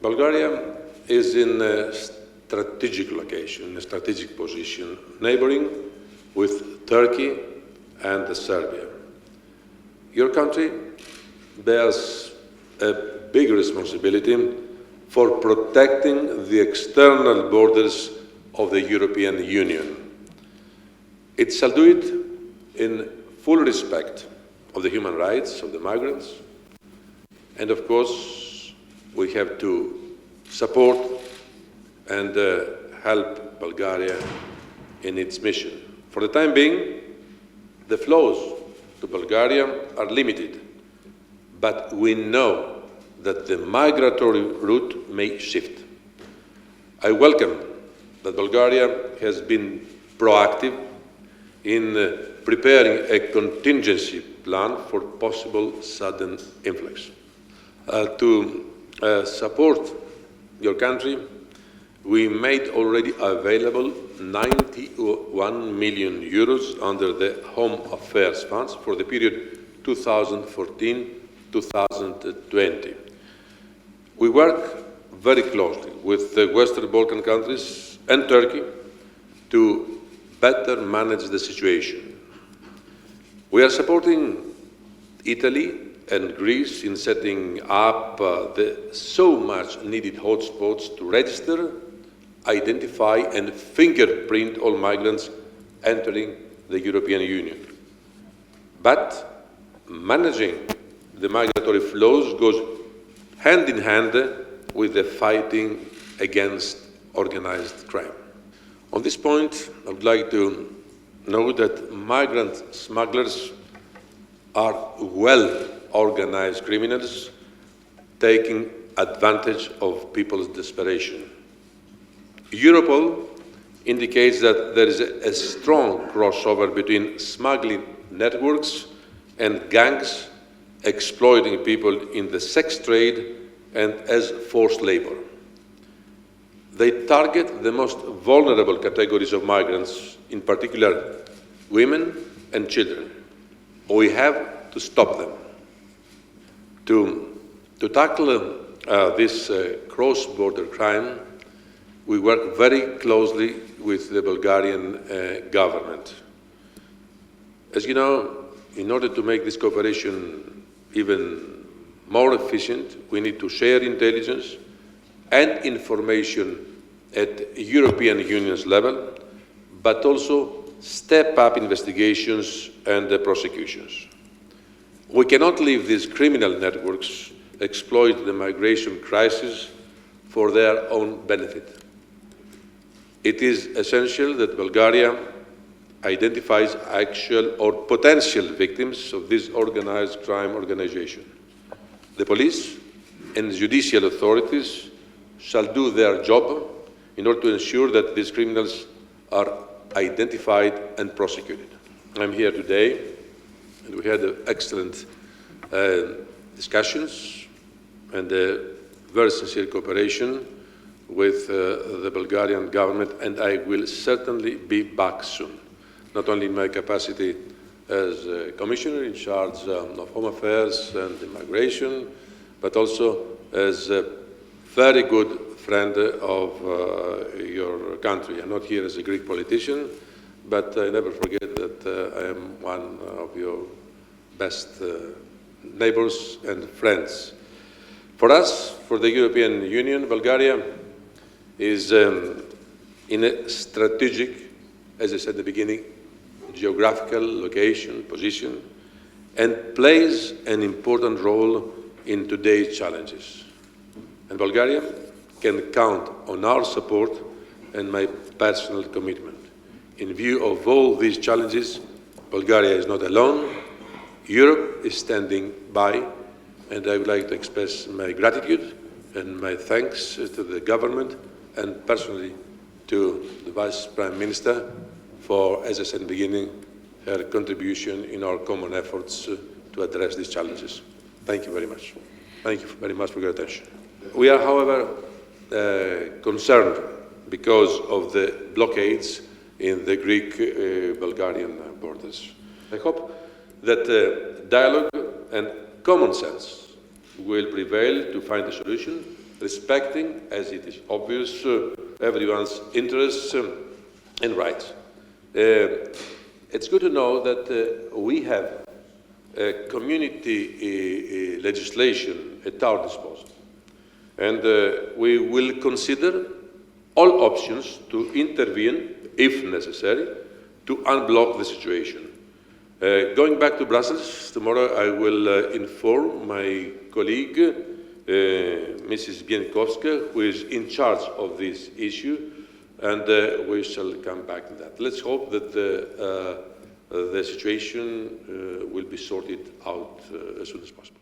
Bulgaria is in a strategic location, a strategic position, neighboring with Turkey and Serbia. Your country bears a big responsibility for protecting the external borders of the European Union. It shall do it in full respect of the human rights of the migrants, and of course we have to support and help Bulgaria in its mission. For the time being, the flows to Bulgaria are limited, but we know that the migratory route may shift. I welcome that Bulgaria has been proactive in preparing a contingency plan for possible sudden influx. To support your country, we made already available 91 million euros under the Home Affairs Funds for the period 2014-2020. We work very closely with the Western Balkan countries and Turkey to better manage the situation. We are supporting Italy and Greece in setting up the so much needed hotspots to register, identify and fingerprint all migrants entering the European Union. But managing the migratory flows goes hand in hand with the fighting against organized crime. On this point, I would like to note that migrant smugglers are well-organized criminals taking advantage of people's desperation. Europol indicates that there is a strong crossover between smuggling networks and gangs exploiting people in the sex trade and as forced labor. They target the most vulnerable categories of migrants, in particular women and children. We have to stop them. To tackle this cross-border crime, we work very closely with the Bulgarian government. As you know, in order to make this cooperation even more efficient, we need to share intelligence and information at European Union's level, but also step up investigations and prosecutions. We cannot leave these criminal networks exploit the migration crisis for their own benefit. It is essential that Bulgaria identifies actual or potential victims of this organized crime organization. The police and judicial authorities shall do their job in order to ensure that these criminals are identified and prosecuted. I'm here today, and we had excellent discussions and very sincere cooperation with the Bulgarian government, and I will certainly be back soon, not only in my capacity as a commissioner in charge of Home Affairs and Immigration, but also as a very good friend of your country. I'm not here as a Greek politician, but I never forget that I am one of your best neighbors and friends. For us, for the European Union, Bulgaria is in a strategic, as I said at the beginning, geographical location, position, and plays an important role in today's challenges. And Bulgaria can count on our support and my personal commitment. In view of all these challenges, Bulgaria is not alone. Europe is standing by, and I would like to express my gratitude and my thanks to the government and personally to the Vice Prime Minister for, as I said in the beginning, her contribution in our common efforts to address these challenges. Thank you very much. Thank you very much for your attention. We are, however, concerned because of the blockades in the Greek-Bulgarian borders. I hope that dialogue and common sense will prevail to find a solution respecting, as it is obvious, everyone's interests and rights. It's good to know that we have community legislation at our disposal. And we will consider all options to intervene, if necessary, to unblock the situation. Going back to Brussels, tomorrow I will inform my colleague, Mrs. Bienkowska, who is in charge of this issue, and we shall come back to that. Let's hope that the situation will be sorted out as soon as possible.